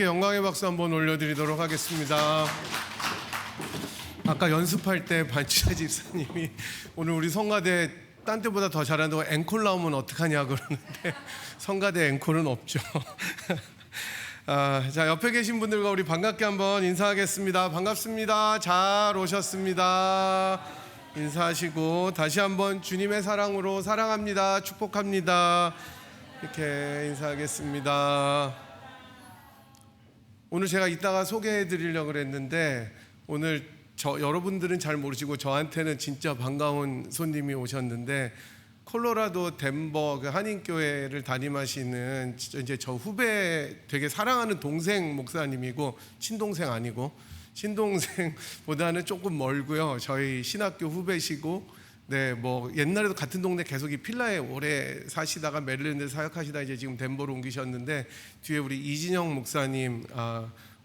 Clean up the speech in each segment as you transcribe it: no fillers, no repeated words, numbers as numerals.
영광의 박수 한번 올려드리도록 하겠습니다. 아까 연습할 때 반치자 집사님이 오늘 우리 성가대 딴 때보다 더 잘한다고 앵콜 나오면 어떡하냐 그러는데 성가대 앵콜은 없죠. 자, 옆에 계신 분들과 우리 반갑게 한번 인사하겠습니다. 반갑습니다. 잘 오셨습니다. 인사하시고 다시 한번 주님의 사랑으로 사랑합니다. 축복합니다. 이렇게 인사하겠습니다. 오늘 제가 이따가 소개해 드리려고 했는데 오늘 여러분들은 잘 모르시고 저한테는 진짜 반가운 손님이 오셨는데 콜로라도 덴버 그 한인교회를 담임하시는 이제 저 후배 되게 사랑하는 동생 목사님이고 친동생 아니고 친동생보다는 조금 멀고요. 저희 신학교 후배시고 네, 뭐 옛날에도 같은 동네 계속 이 필라에 오래 사시다가 메릴랜드 사역하시다 이제 지금 덴버로 옮기셨는데 뒤에 우리 이진영 목사님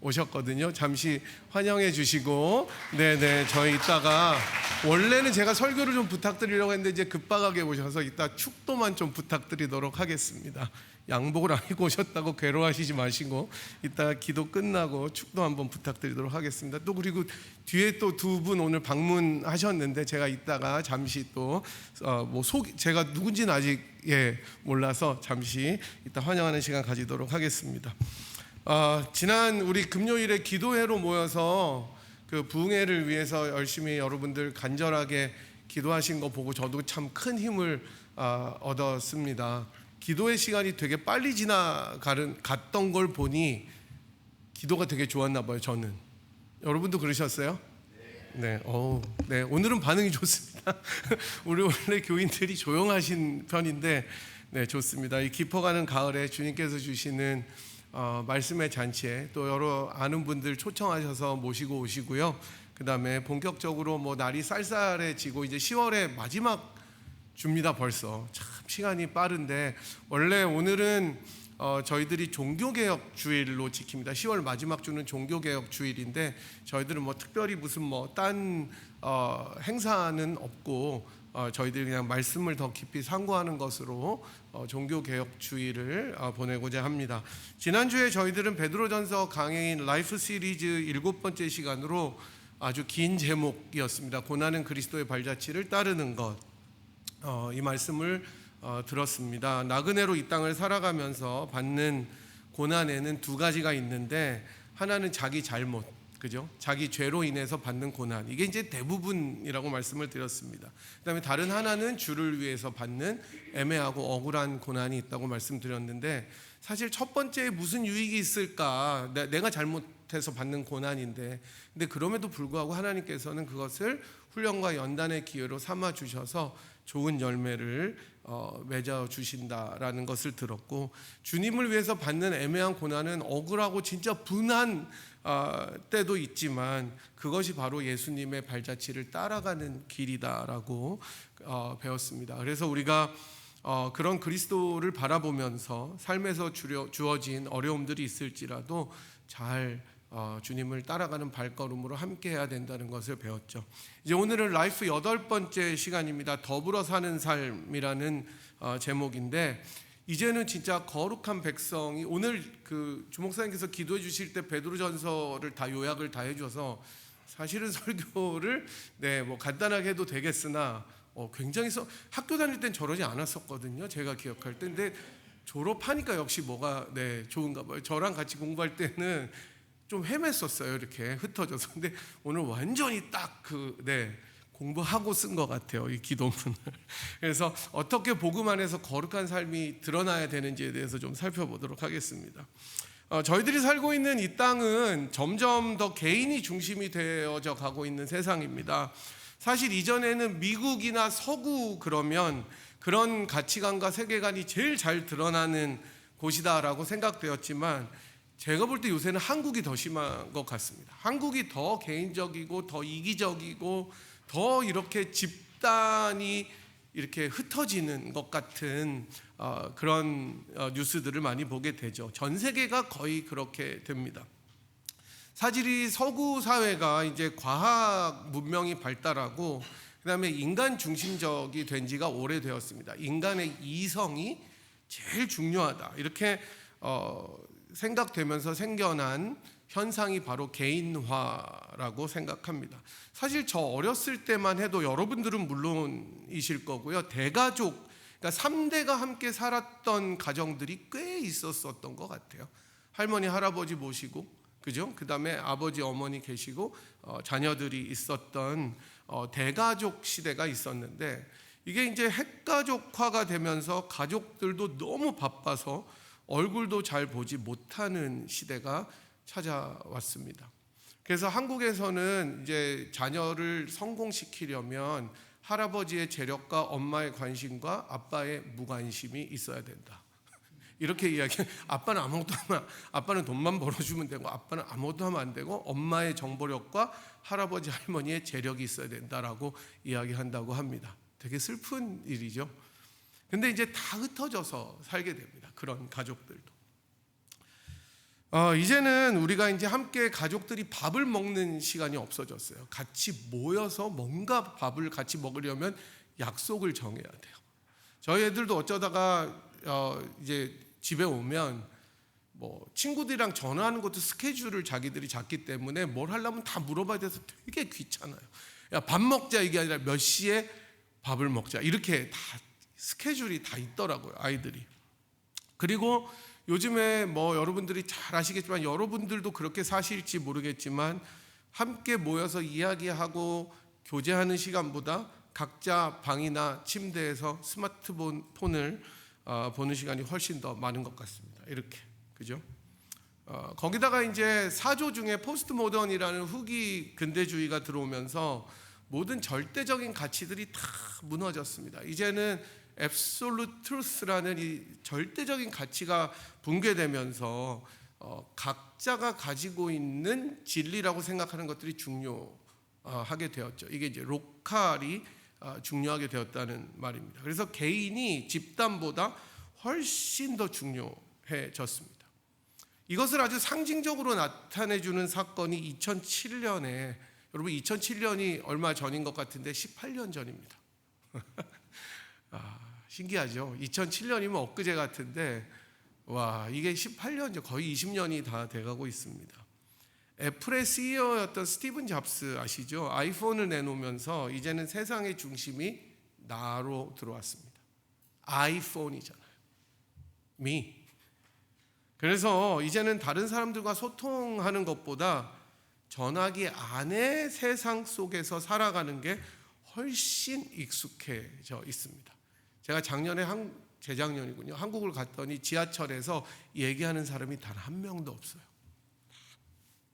오셨거든요. 잠시 환영해 주시고 네네 저희 이따가 원래는 제가 설교를 좀 부탁드리려고 했는데 이제 급박하게 오셔서 이따 축도만 좀 부탁드리도록 하겠습니다. 양복을 안 입고 오셨다고 괴로워하시지 마시고 이따 기도 끝나고 축도 한번 부탁드리도록 하겠습니다. 또 그리고 뒤에 또 두 분 오늘 방문하셨는데 제가 이따가 잠시 또 제가 누군지는 아직 몰라서 잠시 이따 환영하는 시간 가지도록 하겠습니다. 지난 우리 금요일에 기도회로 모여서 그 부흥회를 위해서 열심히 여러분들 간절하게 기도하신 거 보고 저도 참 큰 힘을 얻었습니다. 기도의 시간이 되게 빨리 갔던 걸 보니 기도가 되게 좋았나 봐요. 저는 여러분도 그러셨어요? 네, 네 오늘은 반응이 좋습니다. 우리 원래 교인들이 조용하신 편인데 네 좋습니다. 이 깊어가는 가을에 주님께서 주시는 말씀의 잔치에 또 여러 아는 분들 초청하셔서 모시고 오시고요. 그 다음에 본격적으로 뭐 날이 쌀쌀해지고 이제 10월의 마지막 줍니다. 벌써 참 시간이 빠른데 원래 오늘은 저희들이 종교개혁 주일로 지킵니다. 10월 마지막 주는 종교개혁 주일인데 저희들은 뭐 특별히 무슨 뭐 딴 행사는 없고 저희들이 그냥 말씀을 더 깊이 상고하는 것으로 종교개혁 주일을 보내고자 합니다. 지난주에 저희들은 베드로전서 강해인 라이프 시리즈 7번째 시간으로 아주 긴 제목이었습니다. 고난은 그리스도의 발자취를 따르는 것. 이 말씀을 들었습니다. 나그네로 이 땅을 살아가면서 받는 고난에는 두 가지가 있는데 하나는 자기 잘못, 그죠? 자기 죄로 인해서 받는 고난. 이게 이제 대부분이라고 말씀을 드렸습니다. 그다음에 다른 하나는 주를 위해서 받는 애매하고 억울한 고난이 있다고 말씀드렸는데 사실 첫 번째에 무슨 유익이 있을까? 내가 잘못해서 받는 고난인데 근데 그럼에도 불구하고 하나님께서는 그것을 훈련과 연단의 기회로 삼아 주셔서 좋은 열매를 맺어 주신다라는 것을 들었고 주님을 위해서 받는 애매한 고난은 억울하고 진짜 분한 때도 있지만 그것이 바로 예수님의 발자취를 따라가는 길이다라고 배웠습니다. 그래서 우리가 그런 그리스도를 바라보면서 삶에서 주어진 어려움들이 있을지라도 잘 주님을 따라가는 발걸음으로 함께 해야 된다는 것을 배웠죠. 이제 오늘은 라이프 8번째 시간입니다. 더불어 사는 삶이라는 제목인데 이제는 진짜 거룩한 백성이 오늘 그 주목사님께서 기도해 주실 때 베드로전서를 다 요약을 다 해줘서 사실은 설교를 뭐 간단하게 해도 되겠으나 굉장히 학교 다닐 땐 저러지 않았었거든요. 제가 기억할 때. 근데 졸업하니까 역시 뭐가 좋은가 봐요. 저랑 같이 공부할 때는 좀 헤맸었어요. 이렇게 흩어져서. 근데 오늘 완전히 딱 공부하고 쓴 것 같아요. 이 기도문을. 그래서 어떻게 복음 안에서 거룩한 삶이 드러나야 되는지에 대해서 좀 살펴보도록 하겠습니다. 저희들이 살고 있는 이 땅은 점점 더 개인이 중심이 되어져 가고 있는 세상입니다. 사실 이전에는 미국이나 서구 그러면 그런 가치관과 세계관이 제일 잘 드러나는 곳이다라고 생각되었지만 제가 볼 때 요새는 한국이 더 심한 것 같습니다. 한국이 더 개인적이고 더 이기적이고 더 이렇게 집단이 이렇게 흩어지는 것 같은 그런 뉴스들을 많이 보게 되죠. 전 세계가 거의 그렇게 됩니다. 사실 이 서구 사회가 이제 과학 문명이 발달하고 그다음에 인간 중심적이 된 지가 오래되었습니다. 인간의 이성이 제일 중요하다. 이렇게 생각되면서 생겨난 현상이 바로 개인화라고 생각합니다. 사실 저 어렸을 때만 해도 여러분들은 물론이실 거고요. 대가족, 그러니까 3대가 함께 살았던 가정들이 꽤 있었던 것 같아요. 할머니, 할아버지 모시고, 그죠? 그 다음에 아버지, 어머니 계시고 자녀들이 있었던 대가족 시대가 있었는데, 이게 이제 핵가족화가 되면서 가족들도 너무 바빠서 얼굴도 잘 보지 못하는 시대가 찾아왔습니다. 그래서 한국에서는 이제 자녀를 성공시키려면 할아버지의 재력과 엄마의 관심과 아빠의 무관심이 있어야 된다. 이렇게 이야기. 아빠는 아무것도 하면, 아빠는 돈만 벌어주면 되고, 아빠는 아무것도 하면 안 되고, 엄마의 정보력과 할아버지 할머니의 재력이 있어야 된다라고 이야기한다고 합니다. 되게 슬픈 일이죠. 근데 이제 다 흩어져서 살게 됩니다. 그런 가족들도. 이제는 우리가 이제 함께 가족들이 밥을 먹는 시간이 없어졌어요. 같이 모여서 뭔가 밥을 같이 먹으려면 약속을 정해야 돼요. 저희 애들도 어쩌다가 이제 집에 오면 뭐 친구들이랑 전화하는 것도 스케줄을 자기들이 잡기 때문에 뭘 하려면 다 물어봐야 돼서 되게 귀찮아요. 야, 밥 먹자 이게 아니라 몇 시에 밥을 먹자, 이렇게 다 스케줄이 다 있더라고요, 아이들이. 그리고 요즘에 뭐 여러분들이 잘 아시겠지만, 여러분들도 그렇게 사실지 모르겠지만, 함께 모여서 이야기하고 교제하는 시간보다 각자 방이나 침대에서 스마트폰을 보는 시간이 훨씬 더 많은 것 같습니다. 이렇게, 그죠? 거기다가 이제 사조 중에 포스트 모던이라는 후기 근대주의가 들어오면서 모든 절대적인 가치들이 다 무너졌습니다. 이제는 absolute truth라는 이 절대적인 가치가 붕괴되면서 각자가 가지고 있는 진리라고 생각하는 것들이 중요하게 되었죠. 이게 이제 로컬이 중요하게 되었다는 말입니다. 그래서 개인이 집단보다 훨씬 더 중요해졌습니다. 이것을 아주 상징적으로 나타내주는 사건이 2007년에, 여러분 2007년이 얼마 전인 것 같은데 18년 전입니다. 신기하죠? 2007년이면 엊그제 같은데, 와, 이게 18년 전, 거의 20년이 다 돼가고 있습니다. 애플의 CEO였던 스티븐 잡스 아시죠? 아이폰을 내놓으면서 이제는 세상의 중심이 나로 들어왔습니다. 아이폰이잖아요. me. 그래서 이제는 다른 사람들과 소통하는 것보다 전화기 안의 세상 속에서 살아가는 게 훨씬 익숙해져 있습니다. 제가 작년에 재작년이군요. 한국을 갔더니 지하철에서 얘기하는 사람이 단 한 명도 없어요.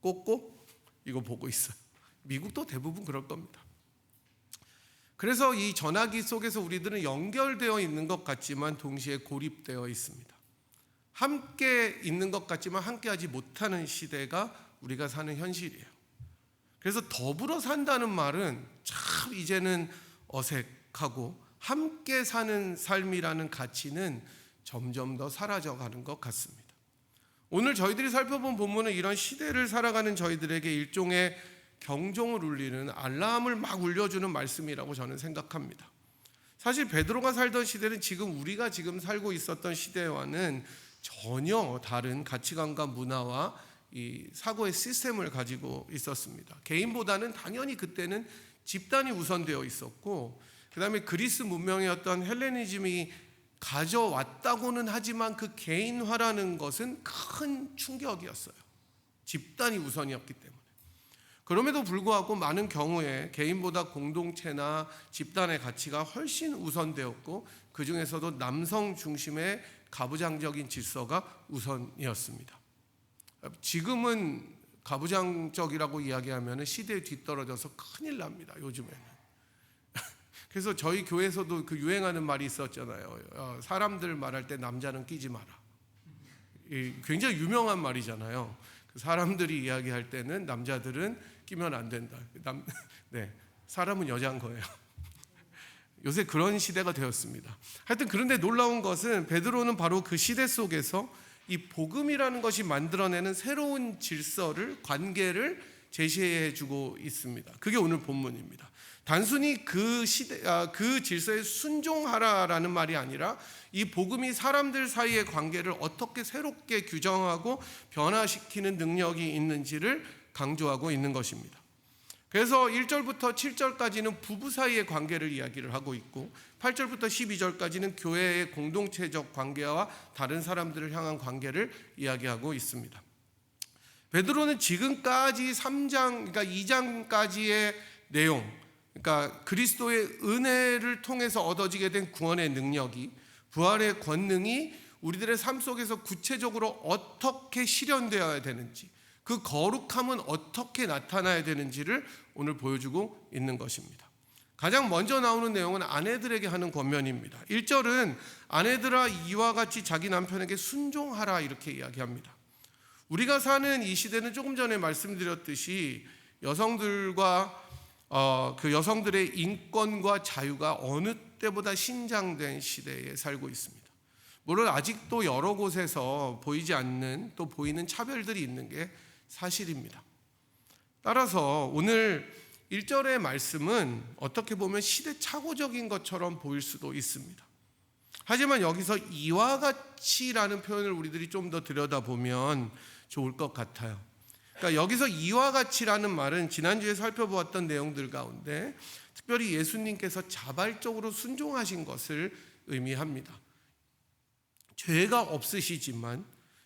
꽂고 이거 보고 있어요. 미국도 대부분 그럴 겁니다. 그래서 이 전화기 속에서 우리들은 연결되어 있는 것 같지만 동시에 고립되어 있습니다. 함께 있는 것 같지만 함께하지 못하는 시대가 우리가 사는 현실이에요. 그래서 더불어 산다는 말은 참 이제는 어색하고, 함께 사는 삶이라는 가치는 점점 더 사라져가는 것 같습니다. 오늘 저희들이 살펴본 본문은 이런 시대를 살아가는 저희들에게 일종의 경종을 울리는, 알람을 막 울려주는 말씀이라고 저는 생각합니다. 사실 베드로가 살던 시대는 우리가 지금 살고 있었던 시대와는 전혀 다른 가치관과 문화와 이 사고의 시스템을 가지고 있었습니다. 개인보다는 당연히 그때는 집단이 우선되어 있었고, 그 다음에 그리스 문명이었던 헬레니즘이 가져왔다고는 하지만 그 개인화라는 것은 큰 충격이었어요. 집단이 우선이었기 때문에. 그럼에도 불구하고 많은 경우에 개인보다 공동체나 집단의 가치가 훨씬 우선되었고, 그 중에서도 남성 중심의 가부장적인 질서가 우선이었습니다. 지금은 가부장적이라고 이야기하면 시대에 뒤떨어져서 큰일 납니다, 요즘에는. 그래서 저희 교회에서도 그 유행하는 말이 있었잖아요. 사람들 말할 때 남자는 끼지 마라. 굉장히 유명한 말이잖아요. 사람들이 이야기할 때는 남자들은 끼면 안 된다. 네, 사람은 여자인 거예요. 요새 그런 시대가 되었습니다. 하여튼 그런데 놀라운 것은 베드로는 바로 그 시대 속에서 이 복음이라는 것이 만들어내는 새로운 질서를, 관계를 제시해 주고 있습니다. 그게 오늘 본문입니다. 단순히 그 질서에 순종하라라는 말이 아니라 이 복음이 사람들 사이의 관계를 어떻게 새롭게 규정하고 변화시키는 능력이 있는지를 강조하고 있는 것입니다. 그래서 1절부터 7절까지는 부부 사이의 관계를 이야기를 하고 있고 8절부터 12절까지는 교회의 공동체적 관계와 다른 사람들을 향한 관계를 이야기하고 있습니다. 베드로는 지금까지 3장, 그러니까 2장까지의 내용, 그러니까 그리스도의 은혜를 통해서 얻어지게 된 구원의 능력이, 부활의 권능이 우리들의 삶 속에서 구체적으로 어떻게 실현되어야 되는지, 그 거룩함은 어떻게 나타나야 되는지를 오늘 보여주고 있는 것입니다. 가장 먼저 나오는 내용은 아내들에게 하는 권면입니다. 1절은 아내들아 이와 같이 자기 남편에게 순종하라 이렇게 이야기합니다. 우리가 사는 이 시대는 조금 전에 말씀드렸듯이 여성들과 그 여성들의 인권과 자유가 어느 때보다 신장된 시대에 살고 있습니다. 물론 아직도 여러 곳에서 보이지 않는 또 보이는 차별들이 있는 게 사실입니다. 따라서 오늘 1절의 말씀은 어떻게 보면 시대착오적인 것처럼 보일 수도 있습니다. 하지만 여기서 이와 같이라는 표현을 우리들이 좀 더 들여다보면 좋을 것 같아요. 그러니까 여기서 이와 같이라는 말은 지난주에 살펴보았던 내용들 가운데 특별히 예수님께서 자발적으로 순종하신 것을 의미합니다. 죄가 없으시지만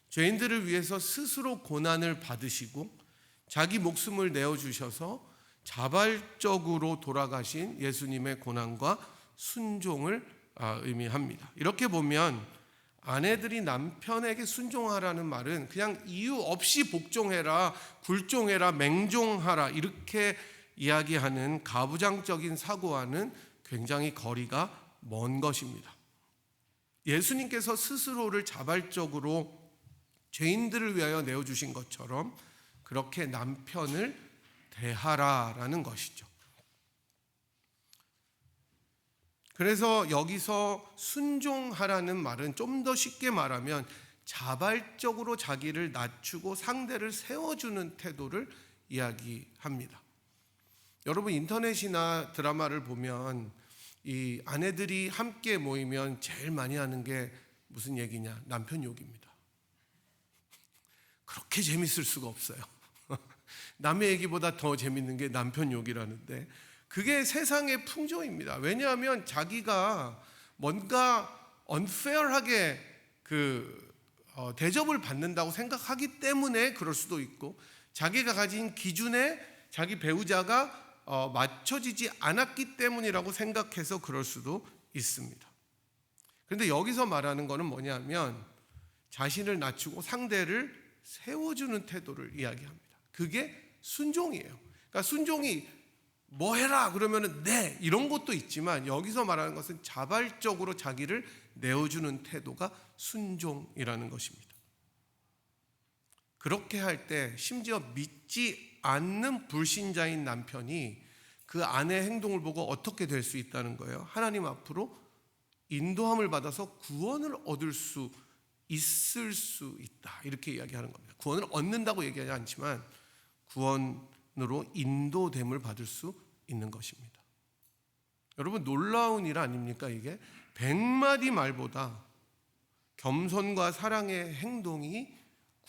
죄인들을 위해서 스스로 고난을 받으시고 자기 목숨을 내어주셔서 자발적으로 돌아가신 예수님의 고난과 순종을 의미합니다. 이렇게 보면 아내들이 남편에게 순종하라는 말은 그냥 이유 없이 복종해라, 굴종해라, 맹종하라 이렇게 이야기하는 가부장적인 사고와는 굉장히 거리가 먼 것입니다. 예수님께서 스스로를 자발적으로 죄인들을 위하여 내어주신 것처럼 그렇게 남편을 대하라라는 것이죠. 그래서 여기서 순종하라는 말은 좀 더 쉽게 말하면 자발적으로 자기를 낮추고 상대를 세워주는 태도를 이야기합니다. 여러분 인터넷이나 드라마를 보면 이 아내들이 함께 모이면 제일 많이 하는 게 무슨 얘기냐? 남편 욕입니다. 그렇게 재밌을 수가 없어요. 남의 얘기보다 더 재밌는 게 남편 욕이라는데 그게 세상의 풍조입니다. 왜냐하면 자기가 뭔가 unfair하게 대접을 받는다고 생각하기 때문에 그럴 수도 있고 자기가 가진 기준에 자기 배우자가 맞춰지지 않았기 때문이라고 생각해서 그럴 수도 있습니다. 그런데 여기서 말하는 것은 뭐냐면 자신을 낮추고 상대를 세워주는 태도를 이야기합니다. 그게 순종이에요. 그러니까 순종이 뭐 해라 그러면은 네 이런 것도 있지만 여기서 말하는 것은 자발적으로 자기를 내어주는 태도가 순종이라는 것입니다. 그렇게 할 때 심지어 믿지 않는 불신자인 남편이 그 아내의 행동을 보고 어떻게 될 수 있다는 거예요? 하나님 앞으로 인도함을 받아서 구원을 얻을 수 있을 수 있다 이렇게 이야기하는 겁니다. 구원을 얻는다고 얘기하지 않지만 구원으로 인도됨을 받을 수 있는 것입니다. 여러분 놀라운 일 아닙니까? 이게 100마디 말보다 겸손과 사랑의 행동이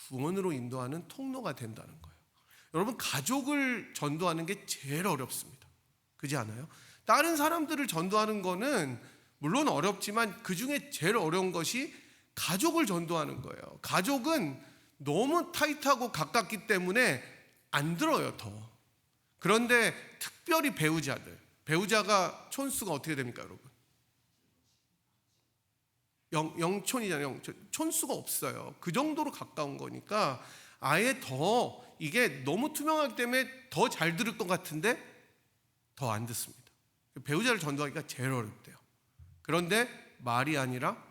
구원으로 인도하는 통로가 된다는 거예요. 여러분 가족을 전도하는 게 제일 어렵습니다. 그렇지 않아요? 다른 사람들을 전도하는 거는 물론 어렵지만 그 중에 제일 어려운 것이 가족을 전도하는 거예요. 가족은 너무 타이트하고 가깝기 때문에 안 들어요 더. 그런데 특별히 배우자가 촌수가 어떻게 됩니까 여러분? 영촌이잖아요. 촌수가 없어요. 그 정도로 가까운 거니까 아예 더 이게 너무 투명하기 때문에 더 잘 들을 것 같은데 더 안 듣습니다. 배우자를 전도하기가 제일 어렵대요. 그런데 말이 아니라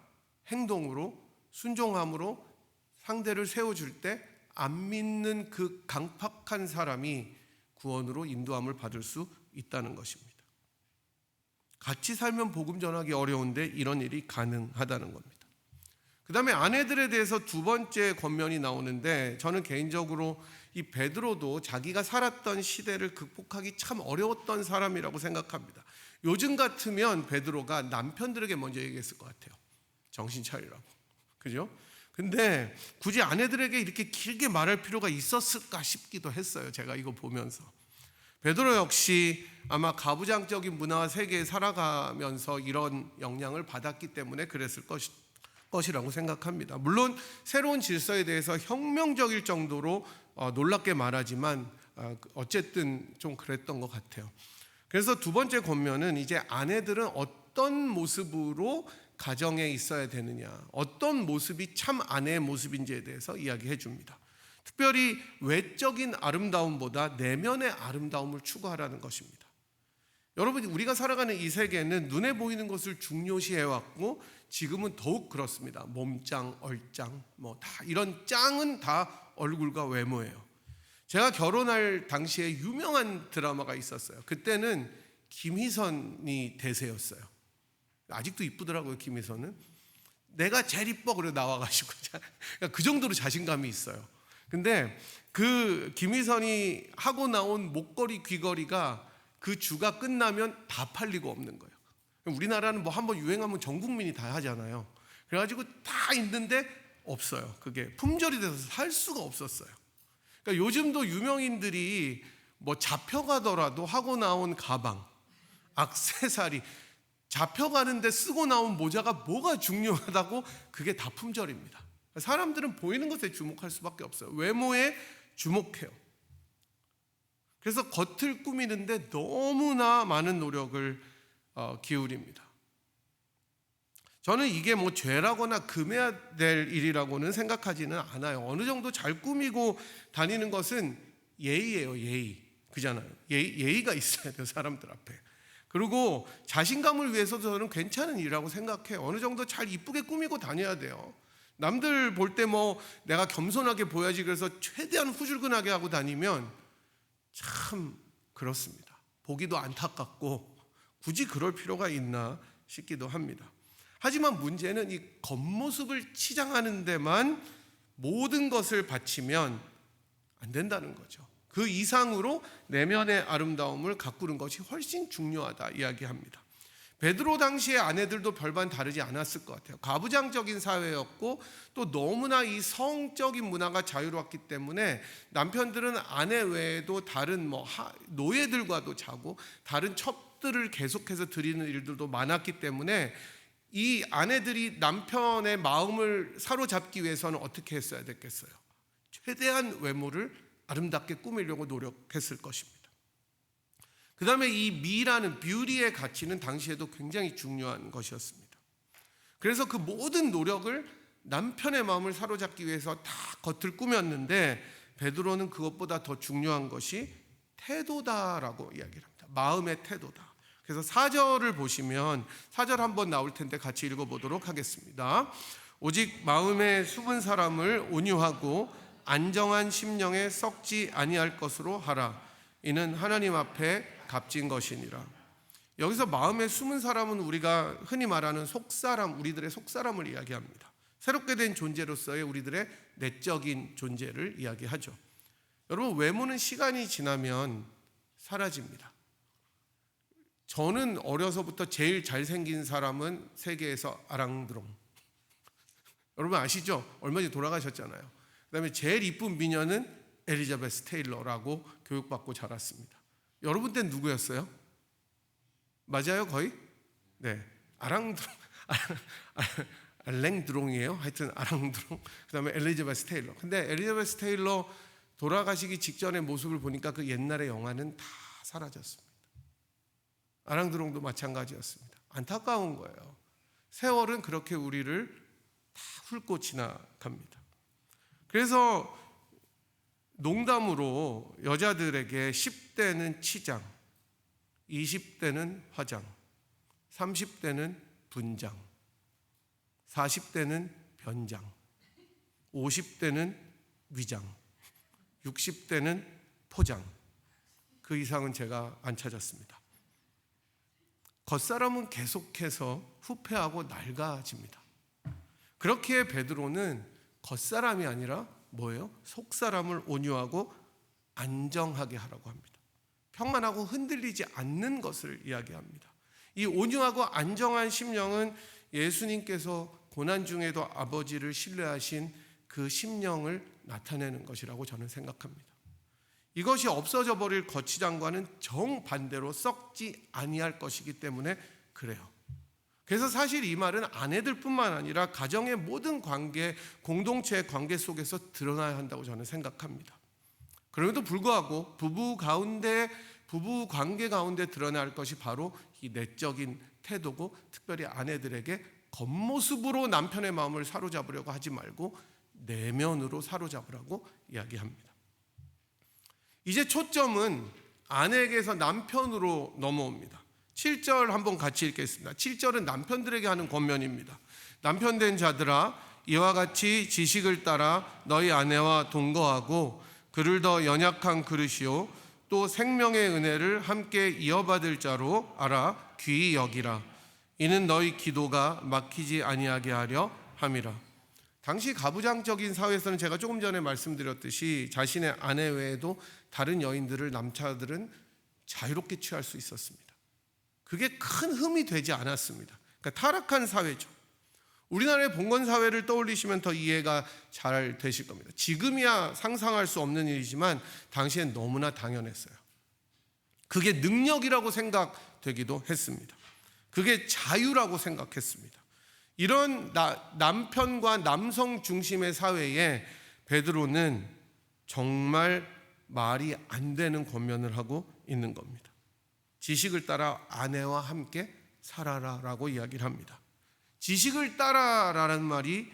행동으로 순종함으로 상대를 세워줄 때 안 믿는 그 강팍한 사람이 구원으로 인도함을 받을 수 있다는 것입니다. 같이 살면 복음 전하기 어려운데 이런 일이 가능하다는 겁니다. 그 다음에 아내들에 대해서 두 번째 권면이 나오는데, 저는 개인적으로 이 베드로도 자기가 살았던 시대를 극복하기 참 어려웠던 사람이라고 생각합니다. 요즘 같으면 베드로가 남편들에게 먼저 얘기했을 것 같아요. 정신 차리라고. 그죠? 근데 굳이 아내들에게 이렇게 길게 말할 필요가 있었을까 싶기도 했어요. 제가 이거 보면서. 베드로 역시 아마 가부장적인 문화 세계에 살아가면서 이런 영향을 받았기 때문에 그랬을 것이라고 생각합니다. 물론 새로운 질서에 대해서 혁명적일 정도로 놀랍게 말하지만 어쨌든 좀 그랬던 것 같아요. 그래서 두 번째 권면은 이제 아내들은 어떤 모습으로 가정에 있어야 되느냐, 어떤 모습이 참 아내의 모습인지에 대해서 이야기해 줍니다. 특별히 외적인 아름다움보다 내면의 아름다움을 추구하라는 것입니다. 여러분, 우리가 살아가는 이 세계는 눈에 보이는 것을 중요시해왔고 지금은 더욱 그렇습니다. 몸짱, 얼짱, 뭐 다 이런 짱은 다 얼굴과 외모예요. 제가 결혼할 당시에 유명한 드라마가 있었어요. 그때는 김희선이 대세였어요. 아직도 이쁘더라고요, 김희선은. 내가 제일 이뻐 그래 나와가지고 그 정도로 자신감이 있어요. 근데 그 김희선이 하고 나온 목걸이, 귀걸이가 그 주가 끝나면 다 팔리고 없는 거예요. 우리나라는 뭐 한번 유행하면 전 국민이 다 하잖아요. 그래가지고 다 있는데 없어요. 그게 품절이 돼서 살 수가 없었어요. 그러니까 요즘도 유명인들이 뭐 잡혀가더라도 하고 나온 가방, 액세서리, 잡혀가는데 쓰고 나온 모자가 뭐가 중요하다고 그게 다 품절입니다. 사람들은 보이는 것에 주목할 수밖에 없어요. 외모에 주목해요. 그래서 겉을 꾸미는데 너무나 많은 노력을 기울입니다. 저는 이게 뭐 죄라거나 금해야 될 일이라고는 생각하지는 않아요. 어느 정도 잘 꾸미고 다니는 것은 예의예요, 예의. 그잖아요. 예의가 있어야 돼요, 사람들 앞에. 그리고 자신감을 위해서도 저는 괜찮은 일이라고 생각해요. 어느 정도 잘 이쁘게 꾸미고 다녀야 돼요. 남들 볼 때 뭐 내가 겸손하게 보여야지 그래서 최대한 후줄근하게 하고 다니면 참 그렇습니다. 보기도 안타깝고 굳이 그럴 필요가 있나 싶기도 합니다. 하지만 문제는 이 겉모습을 치장하는 데만 모든 것을 바치면 안 된다는 거죠. 그 이상으로 내면의 아름다움을 가꾸는 것이 훨씬 중요하다 이야기합니다. 베드로 당시의 아내들도 별반 다르지 않았을 것 같아요. 가부장적인 사회였고 또 너무나 이 성적인 문화가 자유로웠기 때문에 남편들은 아내 외에도 다른 노예들과도 자고 다른 첩들을 계속해서 드리는 일들도 많았기 때문에 이 아내들이 남편의 마음을 사로잡기 위해서는 어떻게 했어야 됐겠어요? 최대한 외모를 아름답게 꾸미려고 노력했을 것입니다. 그 다음에 이 미라는 뷰티의 가치는 당시에도 굉장히 중요한 것이었습니다. 그래서 그 모든 노력을 남편의 마음을 사로잡기 위해서 다 겉을 꾸몄는데 베드로는 그것보다 더 중요한 것이 태도다라고 이야기를 합니다. 마음의 태도다. 그래서 4절을 보시면 4절 한번 나올 텐데 같이 읽어보도록 하겠습니다. 오직 마음에 숨은 사람을 온유하고 안정한 심령에 썩지 아니할 것으로 하라. 이는 하나님 앞에 값진 것이니라. 여기서 마음에 숨은 사람은 우리가 흔히 말하는 속사람, 우리들의 속사람을 이야기합니다. 새롭게 된 존재로서의 우리들의 내적인 존재를 이야기하죠. 여러분, 외모는 시간이 지나면 사라집니다. 저는 어려서부터 제일 잘생긴 사람은 세계에서 아랑드롱. 여러분 아시죠? 얼마 전에 돌아가셨잖아요. 그 다음에 제일 이쁜 미녀는 엘리자베스 테일러라고 교육받고 자랐습니다. 여러분 때는 누구였어요? 맞아요, 거의? 네, 아랑드롱, 알랭드롱이에요. 하여튼 아랑드롱. 그 다음에 엘리자베스 테일러. 근데 엘리자베스 테일러 돌아가시기 직전의 모습을 보니까 그 옛날의 영화는 다 사라졌습니다. 아랑드롱도 마찬가지였습니다. 안타까운 거예요. 세월은 그렇게 우리를 다 훑고 지나갑니다. 그래서 농담으로 여자들에게 10대는 치장, 20대는 화장, 30대는 분장, 40대는 변장, 50대는 위장, 60대는 포장. 그 이상은 제가 안 찾았습니다. 겉사람은 계속해서 후패하고 낡아집니다. 그렇기에 베드로는 겉사람이 아니라 뭐예요? 속사람을 온유하고 안정하게 하라고 합니다. 평안하고 흔들리지 않는 것을 이야기합니다. 이 온유하고 안정한 심령은 예수님께서 고난 중에도 아버지를 신뢰하신 그 심령을 나타내는 것이라고 저는 생각합니다. 이것이 없어져 버릴 거치장과는 정반대로 썩지 아니할 것이기 때문에 그래요. 그래서 사실 이 말은 아내들뿐만 아니라 가정의 모든 관계, 공동체의 관계 속에서 드러나야 한다고 저는 생각합니다. 그럼에도 불구하고 부부 관계 가운데 드러날 것이 바로 이 내적인 태도고, 특별히 아내들에게 겉모습으로 남편의 마음을 사로잡으려고 하지 말고 내면으로 사로잡으라고 이야기합니다. 이제 초점은 아내에게서 남편으로 넘어옵니다. 7절 한번 같이 읽겠습니다. 7절은 남편들에게 하는 권면입니다. 남편 된 자들아, 이와 같이 지식을 따라 너희 아내와 동거하고 그를 더 연약한 그릇이요 또 생명의 은혜를 함께 이어받을 자로 알아 귀히 여기라. 이는 너희 기도가 막히지 아니하게 하려 함이라. 당시 가부장적인 사회에서는 제가 조금 전에 말씀드렸듯이 자신의 아내 외에도 다른 여인들을 남자들은 자유롭게 취할 수 있었습니다. 그게 큰 흠이 되지 않았습니다. 그러니까 타락한 사회죠. 우리나라의 봉건사회를 떠올리시면 더 이해가 잘 되실 겁니다. 지금이야 상상할 수 없는 일이지만 당시엔 너무나 당연했어요. 그게 능력이라고 생각되기도 했습니다. 그게 자유라고 생각했습니다. 이런 남편과 남성 중심의 사회에 베드로는 정말 말이 안 되는 권면을 하고 있는 겁니다. 지식을 따라 아내와 함께 살아라라고 이야기를 합니다. 지식을 따라라는 말이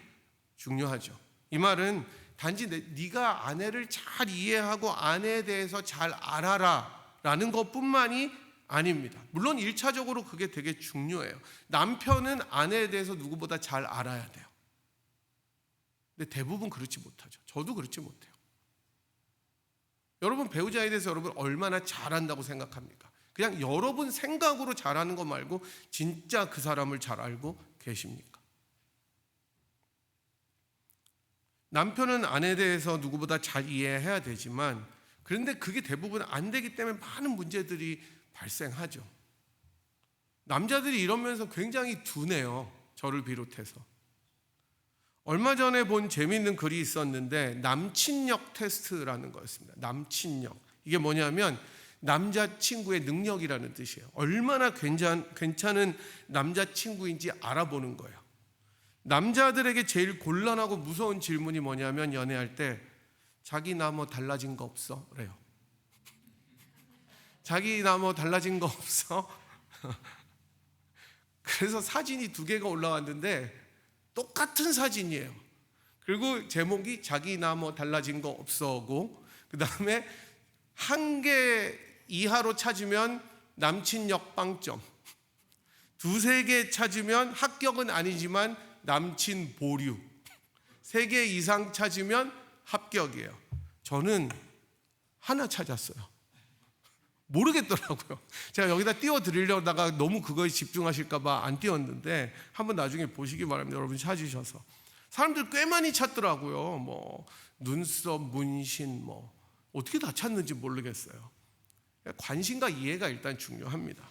중요하죠. 이 말은 단지 네가 아내를 잘 이해하고 아내에 대해서 잘 알아라라는 것뿐만이 아닙니다. 물론 1차적으로 그게 되게 중요해요. 남편은 아내에 대해서 누구보다 잘 알아야 돼요. 근데 대부분 그렇지 못하죠. 저도 그렇지 못해요. 여러분 배우자에 대해서 여러분 얼마나 잘한다고 생각합니까? 그냥 여러분 생각으로 잘하는 거 말고 진짜 그 사람을 잘 알고 계십니까? 남편은 아내에 대해서 누구보다 잘 이해해야 되지만 그런데 그게 대부분 안 되기 때문에 많은 문제들이 발생하죠. 남자들이 이러면서 굉장히 둔해요. 저를 비롯해서. 얼마 전에 본 재미있는 글이 있었는데 남친력 테스트라는 거였습니다. 남친력. 이게 뭐냐면 남자친구의 능력이라는 뜻이에요. 얼마나 괜찮은 남자친구인지 알아보는 거예요. 남자들에게 제일 곤란하고 무서운 질문이 뭐냐면 연애할 때 자기 나 뭐 달라진 거 없어? 그래요. 자기 나 뭐 달라진 거 없어? 그래서 사진이 2개가 올라왔는데 똑같은 사진이에요. 그리고 제목이 자기 나 뭐 달라진 거 없어고 그 다음에 1개 이하로 찾으면 남친력 빵점, 2-3개 찾으면 합격은 아니지만 남친 보류, 3개 이상 찾으면 합격이에요. 저는 하나 찾았어요. 모르겠더라고요. 제가 여기다 띄워드리려다가 너무 그거에 집중하실까 봐 안 띄웠는데 한번 나중에 보시기 바랍니다. 여러분 찾으셔서. 사람들 꽤 많이 찾더라고요. 뭐 눈썹, 문신 뭐 어떻게 다 찾는지 모르겠어요. 관심과 이해가 일단 중요합니다.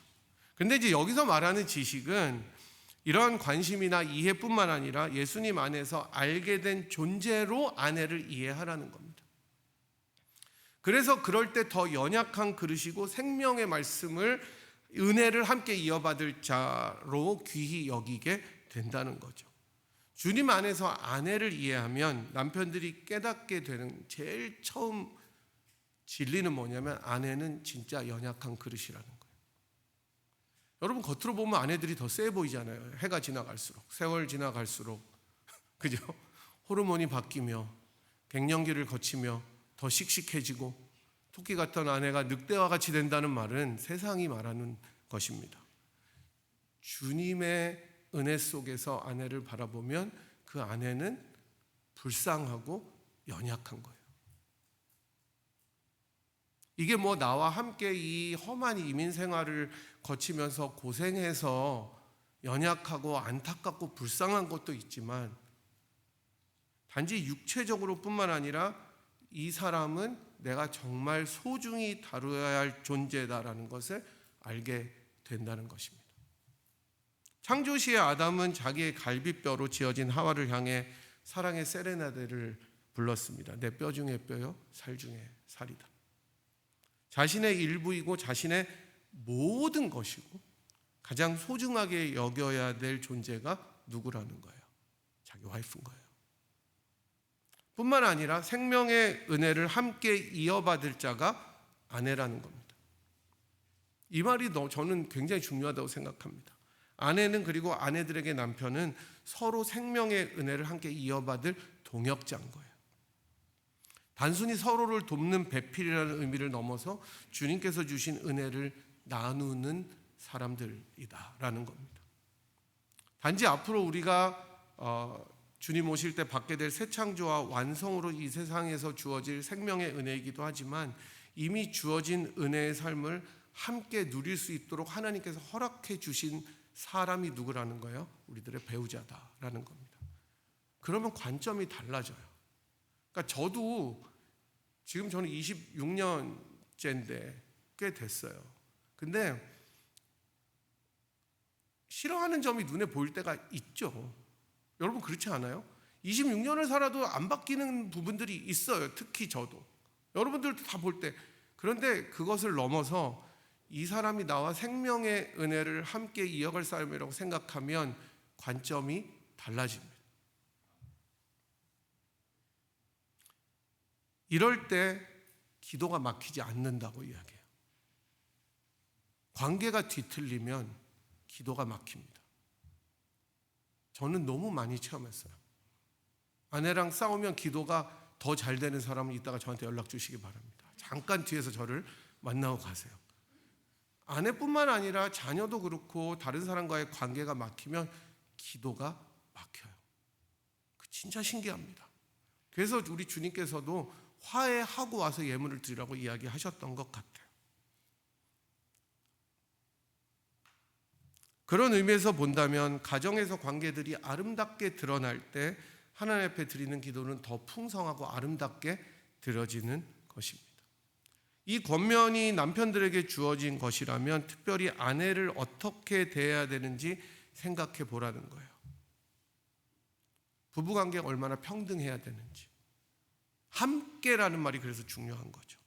근데 이제 여기서 말하는 지식은 이러한 관심이나 이해뿐만 아니라 예수님 안에서 알게 된 존재로 아내를 이해하라는 겁니다. 그래서 그럴 때 더 연약한 그릇이고 생명의 말씀을 은혜를 함께 이어받을 자로 귀히 여기게 된다는 거죠. 주님 안에서 아내를 이해하면 남편들이 깨닫게 되는 제일 처음 진리는 뭐냐면 아내는 진짜 연약한 그릇이라는 거예요. 여러분 겉으로 보면 아내들이 더 세 보이잖아요. 해가 지나갈수록, 세월 지나갈수록, 그죠? 호르몬이 바뀌며 갱년기를 거치며 더 씩씩해지고 토끼 같던 아내가 늑대와 같이 된다는 말은 세상이 말하는 것입니다. 주님의 은혜 속에서 아내를 바라보면 그 아내는 불쌍하고 연약한 거예요. 이게 뭐 나와 함께 이 험한 이민 생활을 거치면서 고생해서 연약하고 안타깝고 불쌍한 것도 있지만 단지 육체적으로뿐만 아니라 이 사람은 내가 정말 소중히 다루어야 할 존재다라는 것을 알게 된다는 것입니다. 창조 시에 아담은 자기의 갈비뼈로 지어진 하와를 향해 사랑의 세레나데를 불렀습니다. 내 뼈 중에 뼈요, 살 중에 살이다. 자신의 일부이고 자신의 모든 것이고 가장 소중하게 여겨야 될 존재가 누구라는 거예요? 자기 와이프인 거예요. 뿐만 아니라 생명의 은혜를 함께 이어받을 자가 아내라는 겁니다. 이 말이 저는 굉장히 중요하다고 생각합니다. 아내는, 그리고 아내들에게 남편은 서로 생명의 은혜를 함께 이어받을 동역자인 거예요. 단순히 서로를 돕는 배필이라는 의미를 넘어서 주님께서 주신 은혜를 나누는 사람들이다라는 겁니다. 단지 앞으로 우리가 주님 오실 때 받게 될 새 창조와 완성으로 이 세상에서 주어질 생명의 은혜이기도 하지만 이미 주어진 은혜의 삶을 함께 누릴 수 있도록 하나님께서 허락해 주신 사람이 누구라는 거예요? 우리들의 배우자다라는 겁니다. 그러면 관점이 달라져요. 그러니까 지금 저는 26년째인데 꽤 됐어요. 근데 싫어하는 점이 눈에 보일 때가 있죠. 여러분 그렇지 않아요? 26년을 살아도 안 바뀌는 부분들이 있어요. 특히 저도. 여러분들도 다 볼 때. 그런데 그것을 넘어서 이 사람이 나와 생명의 은혜를 함께 이어갈 사람이라고 생각하면 관점이 달라집니다. 이럴 때 기도가 막히지 않는다고 이야기해요. 관계가 뒤틀리면 기도가 막힙니다. 저는 너무 많이 체험했어요. 아내랑 싸우면 기도가 더 잘 되는 사람은 이따가 저한테 연락 주시기 바랍니다. 잠깐 뒤에서 저를 만나고 가세요. 아내뿐만 아니라 자녀도 그렇고 다른 사람과의 관계가 막히면 기도가 막혀요. 진짜 신기합니다. 그래서 우리 주님께서도 화해하고 와서 예물을 드리라고 이야기하셨던 것 같아요. 그런 의미에서 본다면 가정에서 관계들이 아름답게 드러날 때 하나님 앞에 드리는 기도는 더 풍성하고 아름답게 드려지는 것입니다. 이 권면이 남편들에게 주어진 것이라면 특별히 아내를 어떻게 대해야 되는지 생각해 보라는 거예요. 부부관계가 얼마나 평등해야 되는지. 함께라는 말이 그래서 중요한 거죠.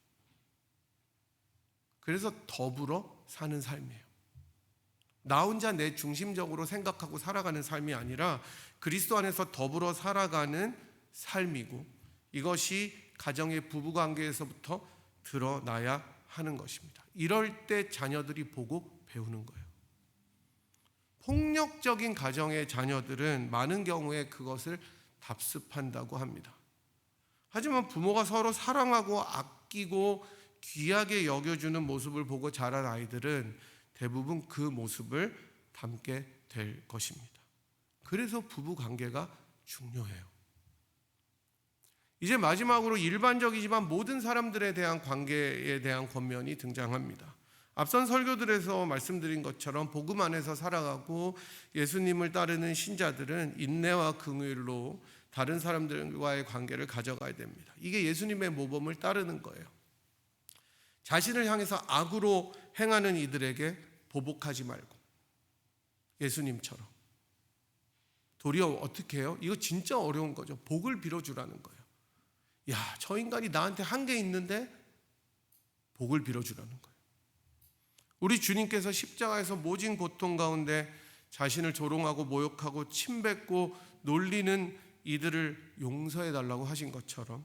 그래서 더불어 사는 삶이에요. 나 혼자 내 중심적으로 생각하고 살아가는 삶이 아니라 그리스도 안에서 더불어 살아가는 삶이고 이것이 가정의 부부관계에서부터 드러나야 하는 것입니다. 이럴 때 자녀들이 보고 배우는 거예요. 폭력적인 가정의 자녀들은 많은 경우에 그것을 답습한다고 합니다. 하지만 부모가 서로 사랑하고 아끼고 귀하게 여겨주는 모습을 보고 자란 아이들은 대부분 그 모습을 담게 될 것입니다. 그래서 부부 관계가 중요해요. 이제 마지막으로 일반적이지만 모든 사람들에 대한 관계에 대한 권면이 등장합니다. 앞선 설교들에서 말씀드린 것처럼 복음 안에서 살아가고 예수님을 따르는 신자들은 인내와 긍휼로 다른 사람들과의 관계를 가져가야 됩니다. 이게 예수님의 모범을 따르는 거예요. 자신을 향해서 악으로 행하는 이들에게 보복하지 말고 예수님처럼 도리어 어떻게 해요? 이거 진짜 어려운 거죠. 복을 빌어주라는 거예요. 야, 저 인간이 나한테 한 게 있는데 복을 빌어주라는 거예요. 우리 주님께서 십자가에서 모진 고통 가운데 자신을 조롱하고 모욕하고 침뱉고 놀리는 이들을 용서해 달라고 하신 것처럼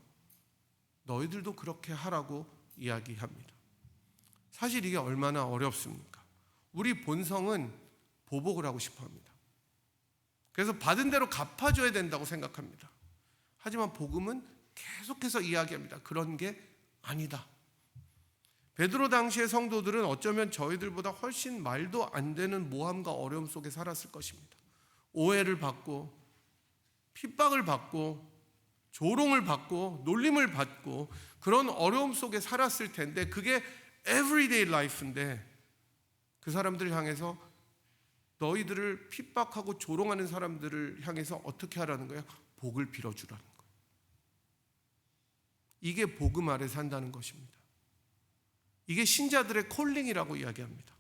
너희들도 그렇게 하라고 이야기합니다. 사실 이게 얼마나 어렵습니까? 우리 본성은 보복을 하고 싶어 합니다. 그래서 받은 대로 갚아줘야 된다고 생각합니다. 하지만 복음은 계속해서 이야기합니다. 그런 게 아니다. 베드로 당시의 성도들은 어쩌면 저희들보다 훨씬 말도 안 되는 모함과 어려움 속에 살았을 것입니다. 오해를 받고 핍박을 받고 조롱을 받고 놀림을 받고 그런 어려움 속에 살았을 텐데 그게 everyday life인데 그 사람들을 향해서 너희들을 핍박하고 조롱하는 사람들을 향해서 어떻게 하라는 거예요? 복을 빌어주라는 거예요. 이게 복음 아래 산다는 것입니다. 이게 신자들의 콜링이라고 이야기합니다.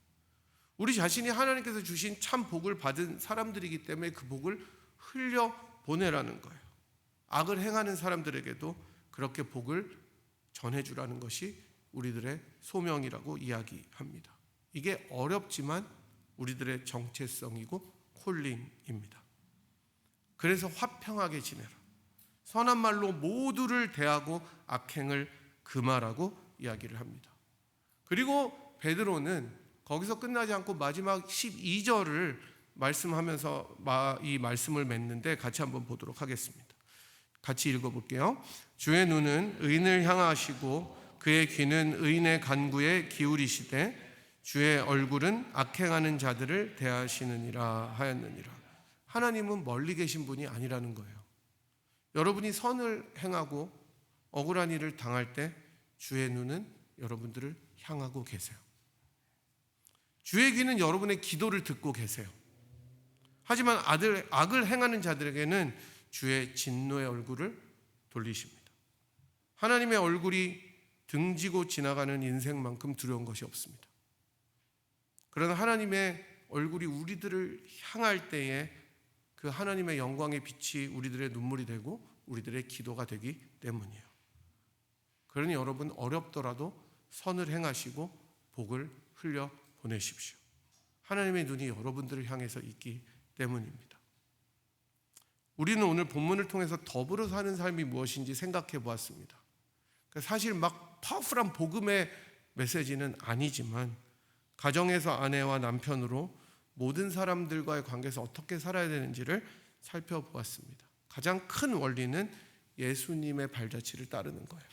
우리 자신이 하나님께서 주신 참 복을 받은 사람들이기 때문에 그 복을 흘려보내라는 거예요. 악을 행하는 사람들에게도 그렇게 복을 전해주라는 것이 우리들의 소명이라고 이야기합니다. 이게 어렵지만 우리들의 정체성이고 콜링입니다. 그래서 화평하게 지내라. 선한 말로 모두를 대하고 악행을 금하라고 이야기를 합니다. 그리고 베드로는 거기서 끝나지 않고 마지막 12절을 말씀하면서 이 말씀을 맺는데 같이 한번 보도록 하겠습니다. 같이 읽어볼게요. 주의 눈은 의인을 향하시고 그의 귀는 의인의 간구에 기울이시되 주의 얼굴은 악행하는 자들을 대하시느니라 하였느니라. 하나님은 멀리 계신 분이 아니라는 거예요. 여러분이 선을 행하고 억울한 일을 당할 때 주의 눈은 여러분들을 향하고 계세요. 주의 귀는 여러분의 기도를 듣고 계세요. 하지만 악을 행하는 자들에게는 주의 진노의 얼굴을 돌리십니다. 하나님의 얼굴이 등지고 지나가는 인생만큼 두려운 것이 없습니다. 그러나 하나님의 얼굴이 우리들을 향할 때에 그 하나님의 영광의 빛이 우리들의 눈물이 되고 우리들의 기도가 되기 때문이에요. 그러니 여러분 어렵더라도 선을 행하시고 복을 흘려 보내십시오. 하나님의 눈이 여러분들을 향해서 있기 때문입니다. 우리는 오늘 본문을 통해서 더불어 사는 삶이 무엇인지 생각해 보았습니다. 사실 막 파워풀한 복음의 메시지는 아니지만 가정에서 아내와 남편으로 모든 사람들과의 관계에서 어떻게 살아야 되는지를 살펴보았습니다. 가장 큰 원리는 예수님의 발자취를 따르는 거예요.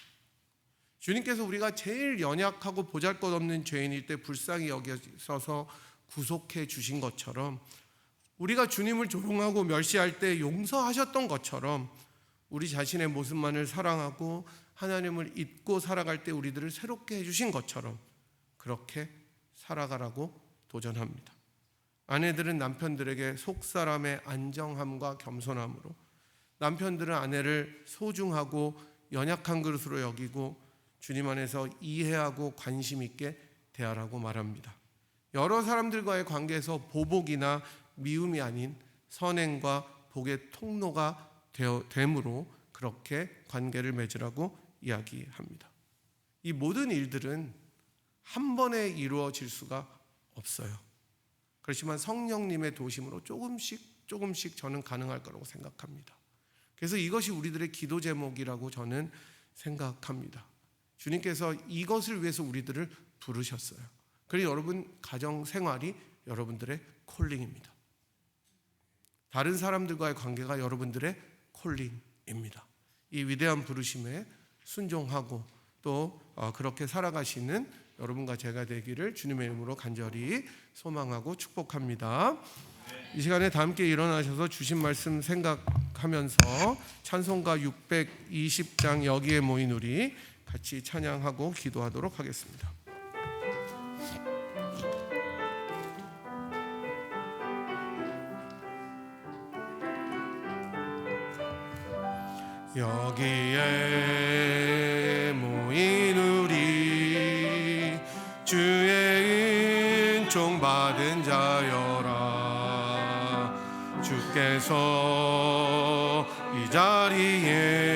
주님께서 우리가 제일 연약하고 보잘것없는 죄인일 때 불쌍히 여기셔서 구속해 주신 것처럼 우리가 주님을 조롱하고 멸시할 때 용서하셨던 것처럼 우리 자신의 모습만을 사랑하고 하나님을 잊고 살아갈 때 우리들을 새롭게 해주신 것처럼 그렇게 살아가라고 도전합니다. 아내들은 남편들에게 속사람의 안정함과 겸손함으로, 남편들은 아내를 소중하고 연약한 그릇으로 여기고 주님 안에서 이해하고 관심 있게 대하라고 말합니다. 여러 사람들과의 관계에서 보복이나 미움이 아닌 선행과 복의 통로가 됨으로 그렇게 관계를 맺으라고 이야기합니다. 이 모든 일들은 한 번에 이루어질 수가 없어요. 그렇지만 성령님의 도심으로 조금씩 저는 가능할 거라고 생각합니다. 그래서 이것이 우리들의 기도 제목이라고 저는 생각합니다. 주님께서 이것을 위해서 우리들을 부르셨어요. 그리고 여러분 가정 생활이 여러분들의 콜링입니다. 다른 사람들과의 관계가 여러분들의 콜링입니다. 이 위대한 부르심에 순종하고 또 그렇게 살아가시는 여러분과 제가 되기를 주님의 이름으로 간절히 소망하고 축복합니다. 이 시간에 다 함께 일어나셔서 주신 말씀 생각하면서 찬송가 620장 여기에 모인 우리 같이 찬양하고 기도하도록 하겠습니다. 여기에 모인 우리 주의 은총 받은 자여라. 주께서 이 자리에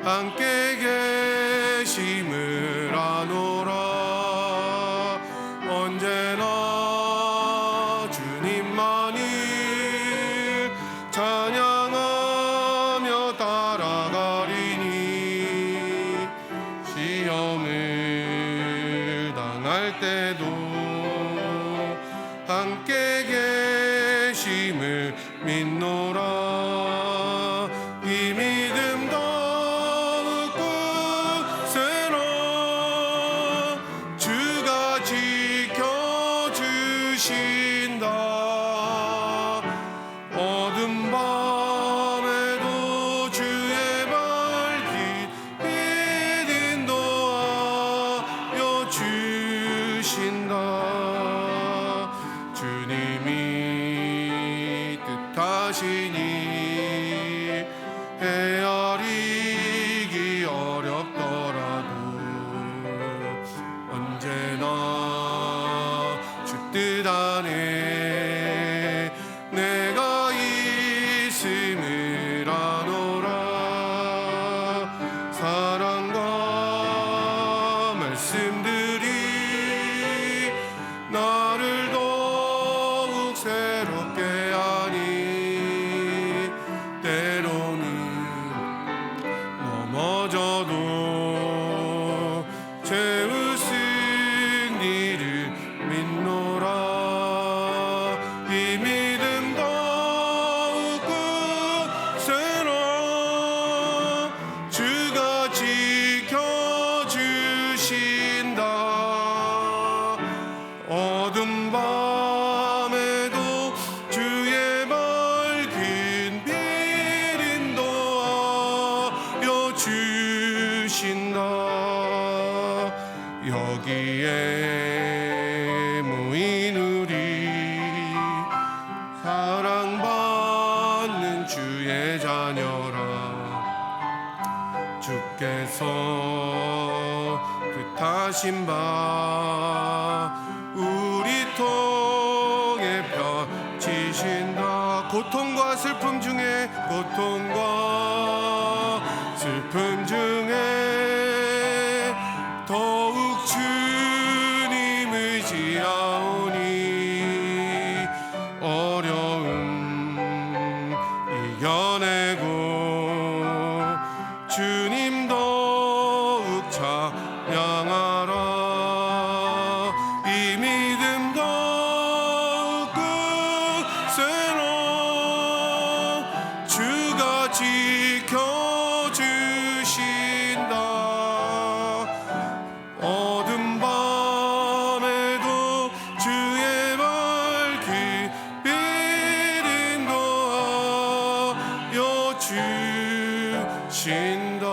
함께 계심을 아노라. 언제나 주님만을 찬양하며 따라가리니 시험을 당할 때도 함께 계심을 믿노라. 이 믿음 더욱 굳세라. 주가 지켜주신다. 어둠 밤에도 주의 발길 인도하여 주신다. 안에 내가 있음을 아노라. 사랑과 말씀들이 나를 더욱 새롭게 하니 때로는 넘어져도 죄우신 이를 믿노라. 이 믿음 더욱 굳세라. 주가 지켜주신다. 어둠 밤에도 주의 밝은 빛 인도하여 주신다. 여기에 모인 우리 사랑받는 주의 자녀라. 주께서 뜻하신 바 우리 통해 펴지신다. 고통과 슬픔 중에 더욱 주님 의지하오니 어려움 이겨내고 주님 더욱 찬양하라. 이 믿음 더욱 굳세라. 주가 지켜주신다. 어둠 밤에도 주의 밝은 빛 인도하여 주신다.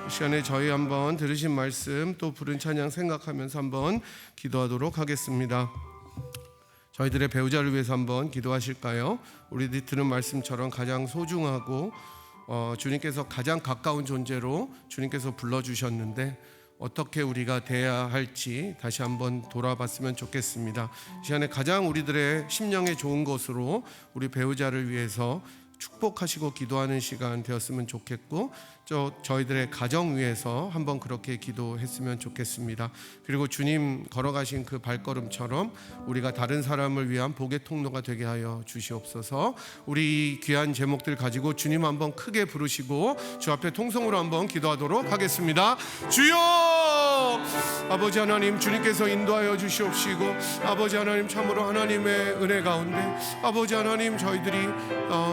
이 시간에 저희 한번 들으신 말씀 또 부른 찬양 생각하면서 한번 기도하도록 하겠습니다. 저희들의 배우자를 위해서 한번 기도하실까요? 우리들이 들은 말씀처럼 가장 소중하고 주님께서 가장 가까운 존재로 주님께서 불러주셨는데 어떻게 우리가 대해야 할지 다시 한번 돌아봤으면 좋겠습니다. 이 시간에 가장 우리들의 심령에 좋은 것으로 우리 배우자를 위해서 축복하시고 기도하는 시간 되었으면 좋겠고 저희들의 가정 위해서 한번 그렇게 기도했으면 좋겠습니다. 그리고 주님 걸어가신 그 발걸음처럼 우리가 다른 사람을 위한 복의 통로가 되게 하여 주시옵소서. 우리 귀한 제목들 가지고 주님 한번 크게 부르시고 주 앞에 통성으로 한번 기도하도록 하겠습니다. 주여! 아버지 하나님, 주님께서 인도하여 주시옵시고 아버지 하나님, 참으로 하나님의 은혜 가운데 아버지 하나님, 저희들이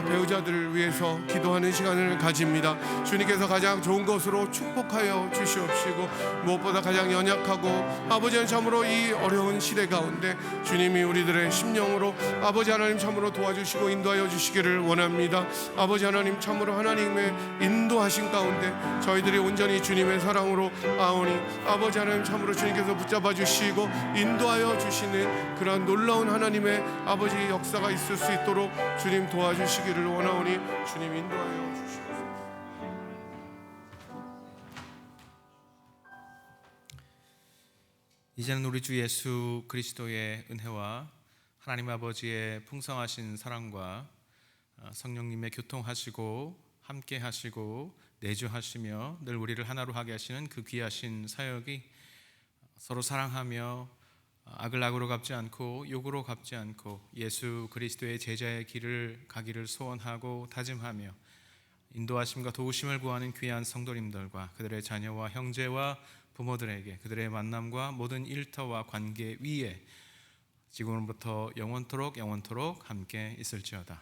배우자들을 위해서 기도하는 시간을 가집니다. 주님께서 가장 좋은 것으로 축복하여 주시옵시고 무엇보다 가장 연약하고 아버지 하나님, 참으로 이 어려운 시대 가운데 주님이 우리들의 심령으로 아버지 하나님 참으로 도와주시고 인도하여 주시기를 원합니다. 아버지 하나님, 참으로 하나님의 인도하신 가운데 저희들이 온전히 주님의 사랑으로 아오니 아버지 하나님, 참으로 주님께서 붙잡아 주시고 인도하여 주시는 그러한 놀라운 하나님의 아버지 역사가 있을 수 있도록 주님 도와주시기를 원하오니 주님 인도하여 주시옵소서. 이제는 우리 주 예수 그리스도의 은혜와 하나님 아버지의 풍성하신 사랑과 성령님의 교통하시고 함께 하시고 내주하시며 늘 우리를 하나로 하게 하시는 그 귀하신 사역이 서로 사랑하며 악을 악으로 갚지 않고 욕으로 갚지 않고 예수 그리스도의 제자의 길을 가기를 소원하고 다짐하며 인도하심과 도우심을 구하는 귀한 성도님들과 그들의 자녀와 형제와 부모들에게 그들의 만남과 모든 일터와 관계 위에 지금부터 영원토록 함께 있을지어다.